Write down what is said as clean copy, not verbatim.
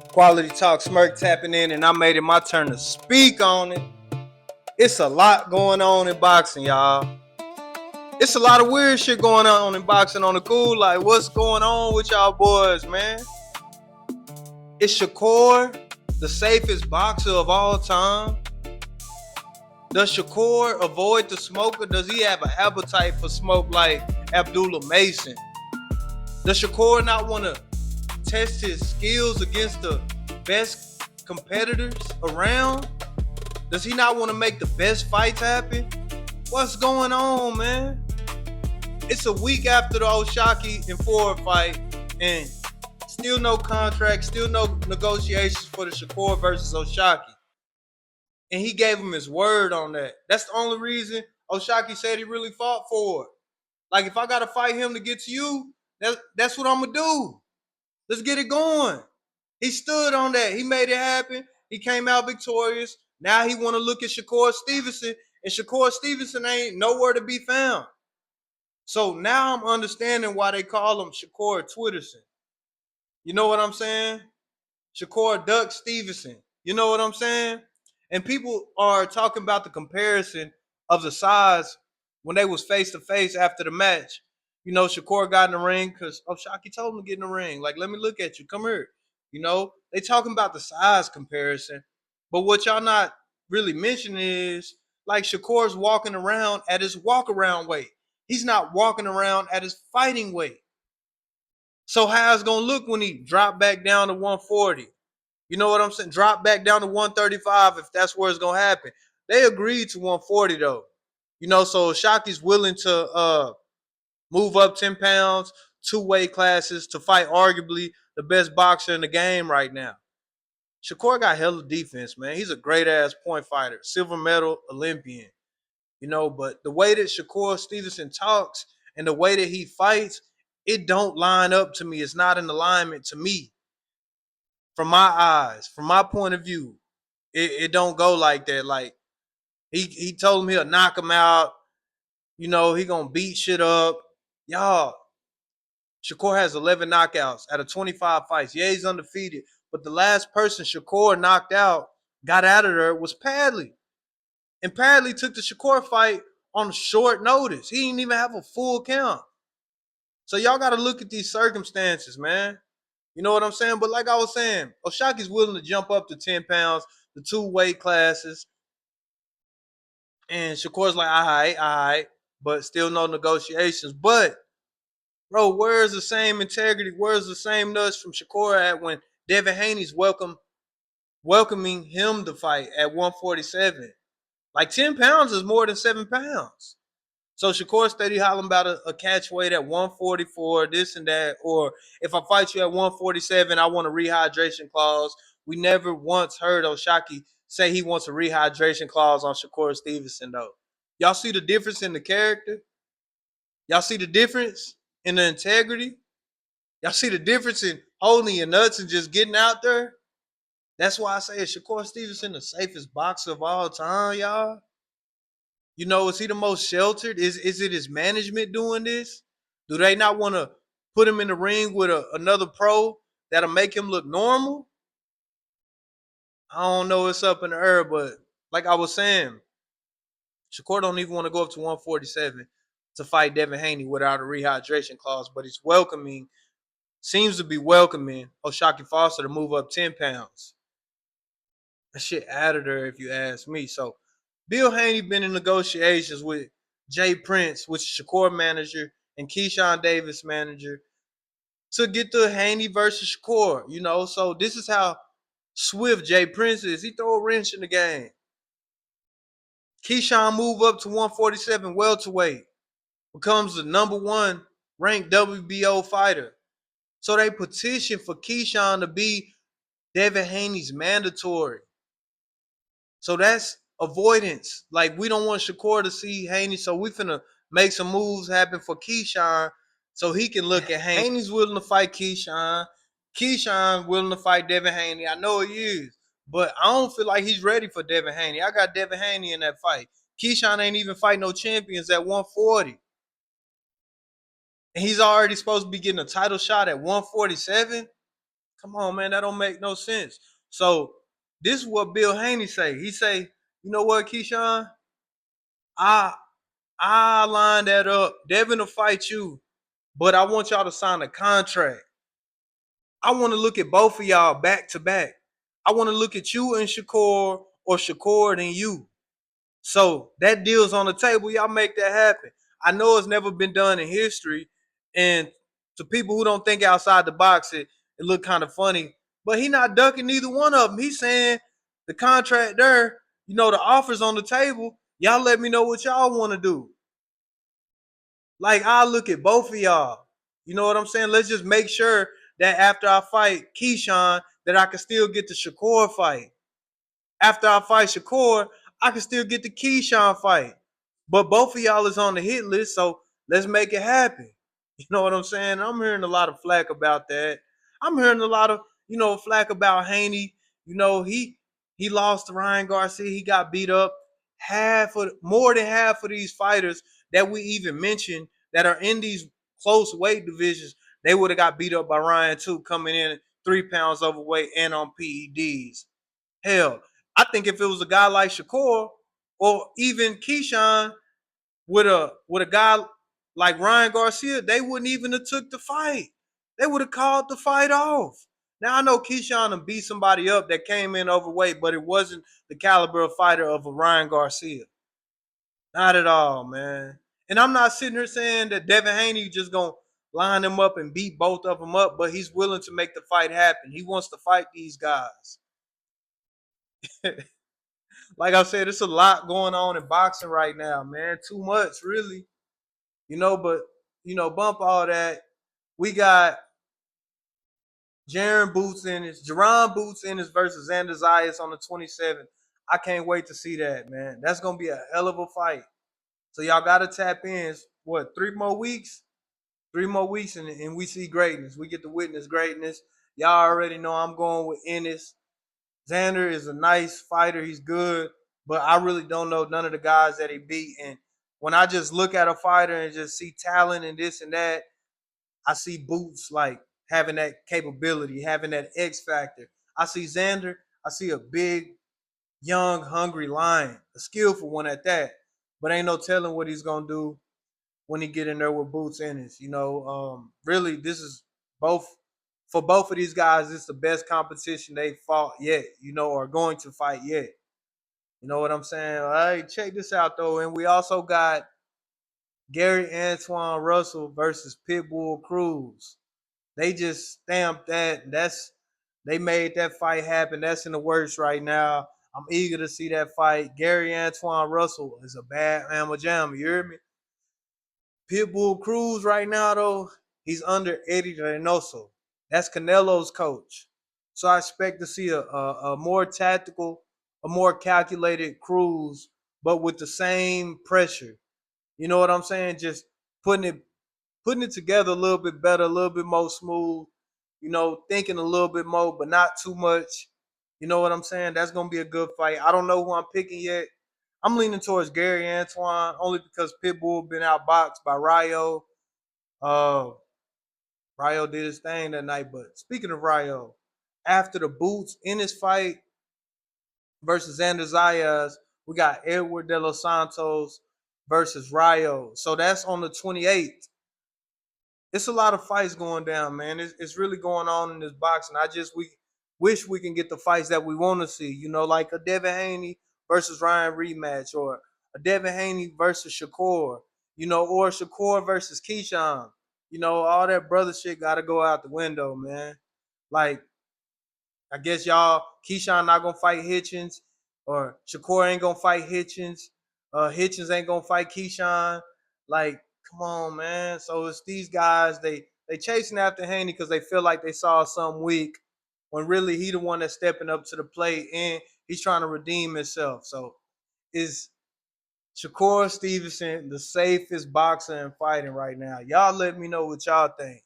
Quality Talk Smirk tapping in, and I made it my turn to speak on it. It's a lot going on in boxing, y'all. It's a lot of weird shit going on in boxing on the cool. Like, what's going on with y'all boys, man? Is Shakur the safest boxer of all time? Does Shakur avoid the smoke, or does he have an appetite for smoke like Abdullah Mason? Does Shakur not want to test his skills against the best competitors around? Does he not want to make the best fights happen? What's going on, man? It's a week after the O'Shaquie and Ford fight, and still no contract, still no negotiations for the Shakur versus O'Shaquie. And he gave him his word on that. That's the only reason O'Shaquie said he really fought for it. Like, if I got to fight him to get to you, that's what I'm going to do. Let's get it going. He stood on that. He made it happen. He came out victorious. Now he want to look at Shakur Stevenson, and Shakur Stevenson ain't nowhere to be found. So now I'm understanding why they call him Shakur Twitterson. You know what I'm saying? Shakur Duck Stevenson. You know what I'm saying? And people are talking about the comparison of the size when they was face to face after the match. You know, Shakur got in the ring because O'Shaquie told him to get in the ring. Like, let me look at you. Come here. You know, they talking about the size comparison. But what y'all not really mentioning is, like, Shakur's walking around at his walk around weight. He's not walking around at his fighting weight. So how it's gonna look when he drop back down to 140? You know what I'm saying? Drop back down to 135 if that's where it's gonna happen. They agreed to 140 though. You know, so Shaki's willing to move up 10 pounds, two weight classes to fight arguably the best boxer in the game right now. Shakur got hella defense, man. He's a great ass point fighter, silver medal Olympian. You know, but the way that Shakur Stevenson talks and the way that he fights, it don't line up to me. It's not in alignment to me. From my eyes, from my point of view, it don't go like that. Like, he told him he'll knock him out. You know, he gonna beat shit up. Y'all, Shakur has 11 knockouts out of 25 fights. Yeah, he's undefeated. But the last person Shakur knocked out, got out of there, was Padley. And Padley took the Shakur fight on short notice. He didn't even have a full count. So y'all got to look at these circumstances, man. You know what I'm saying? But like I was saying, O'Shaquie's willing to jump up to 10 pounds, the two weight classes. And Shakur's like, all right, but still no negotiations. But, bro, where's the same integrity? Where's the same nudge from Shakur at when Devin Haney's welcoming him to fight at 147? Like, 10 pounds is more than 7 pounds. So Shakur steady hollering about a catch weight at 144, this and that. Or if I fight you at 147, I want a rehydration clause. We never once heard O'Shaquie say he wants a rehydration clause on Shakur Stevenson, though. Y'all see the difference in the character? Y'all see the difference in the integrity? Y'all see the difference in holding your nuts and just getting out there? That's why I say is Shakur Stevenson the safest boxer of all time, y'all. You know, is he the most sheltered? Is it his management doing this? Do they not want to put him in the ring with another pro that'll make him look normal? I don't know. It's up in the air, but like I was saying, Shakur don't even want to go up to 147 to fight Devin Haney without a rehydration clause, but he's seems to be welcoming O'Shaquie Foster to move up 10 pounds. That shit out of there, if you ask me. So Bill Haney been in negotiations with Jay Prince, which is Shakur manager, and Keyshawn Davis manager, to get the Haney versus Shakur. You know, so this is how swift Jay Prince is. He throw a wrench in the game. Keyshawn move up to 147 welterweight, becomes the number one ranked WBO fighter. So they petition for Keyshawn to be Devin Haney's mandatory. So that's avoidance. Like, we don't want Shakur to see Haney, so we finna make some moves happen for Keyshawn so he can look at Haney. Haney's willing to fight Keyshawn. Keyshawn willing to fight Devin Haney. I know he is, but I don't feel like he's ready for Devin Haney. I got Devin Haney in that fight. Keyshawn ain't even fight no champions at 140. And he's already supposed to be getting a title shot at 147. Come on, man, that don't make no sense. So this is what Bill Haney say. He say, you know what, Keyshawn? I I line that up. Devin will fight you, but I want y'all to sign a contract. I want to look at both of y'all back to back. I want to look at you and Shakur or Shakur and you. So that deal's on the table. Y'all make that happen. I know it's never been done in history. And to people who don't think outside the box, it look kind of funny. But he not ducking neither one of them. He's saying the contract there, the offer's on the table. Y'all let me know what y'all want to do. Like, I'll look at both of y'all. You know what I'm saying? Let's just make sure that after I fight Keyshawn, that I can still get the Shakur fight. After I fight Shakur, I can still get the Keyshawn fight. But both of y'all is on the hit list, so let's make it happen. You know what I'm saying? I'm hearing a lot of flack about that. I'm hearing a lot of, flack about Haney. He lost to Ryan Garcia. He got beat up. More than half of these fighters that we even mentioned that are in these close weight divisions, they would have got beat up by Ryan too, coming in 3 pounds overweight and on PEDs. Hell, I think if it was a guy like Shakur or even Keyshawn with a guy like Ryan Garcia, they wouldn't even have took the fight. They would have called the fight off. Now I know Keyshawn beat somebody up that came in overweight, but it wasn't the caliber of fighter of a Ryan Garcia. Not at all, man. And I'm not sitting here saying that Devin Haney just gonna line them up and beat both of them up, but he's willing to make the fight happen. He wants to fight these guys. Like I said, it's a lot going on in boxing right now, man. Too much, really. But bump all that. We got Jerron Boots Ennis versus Xander Zayas on the 27th. I can't wait to see that, man. That's gonna be a hell of a fight. So y'all gotta tap in. What, 3 more weeks? 3 more weeks, and we see greatness. We get to witness greatness. Y'all already know I'm going with Ennis. Xander is a nice fighter. He's good, but I really don't know none of the guys that he beat. And when I just look at a fighter and just see talent and this and that, I see Boots like having that capability, having that X factor. I see Xander. I see a big, young, hungry lion, a skillful one at that. But ain't no telling what he's gonna do when he get in there with Boots Ennis. Really, this is both for both of these guys. It's the best competition they fought yet. Or going to fight yet. You know what I'm saying? All right, check this out though, and we also got Gary Antoine Russell versus Pitbull Cruz. They just stamped that. They made that fight happen. That's in the works right now. I'm eager to see that fight. Gary Antoine Russell is a bad mamma jamma. You hear me? Pitbull Cruz right now though, he's under Eddie Reynoso. That's Canelo's coach. So I expect to see a more tactical, a more calculated Cruz, but with the same pressure. You know what I'm saying? Just putting it putting it together a little bit better, a little bit more smooth, thinking a little bit more, but not too much. You know what I'm saying? That's gonna be a good fight. I don't know who I'm picking yet. I'm leaning towards Gary Antoine only because Pitbull been outboxed by Rayo. Uh, Rayo did his thing that night. But speaking of Rayo, after the Boots in his fight versus Xander Zayas, we got Edward De Los Santos versus Rayo. So that's on the 28th. It's a lot of fights going down, man. It's really going on in this boxing. We wish we can get the fights that we want to see. Like a Devin Haney versus Ryan rematch, or a Devin Haney versus Shakur. Or Shakur versus Keyshawn. All that brother shit got to go out the window, man. Like, I guess y'all, Keyshawn not gonna fight Hitchens, or Shakur ain't gonna fight Hitchens. Hitchens ain't gonna fight Keyshawn. Like, come on, man. So it's these guys. They chasing after Haney because they feel like they saw something weak, when really he the one that's stepping up to the plate and he's trying to redeem himself. So is Shakur Stevenson the safest boxer in fighting right now? Y'all let me know what y'all think.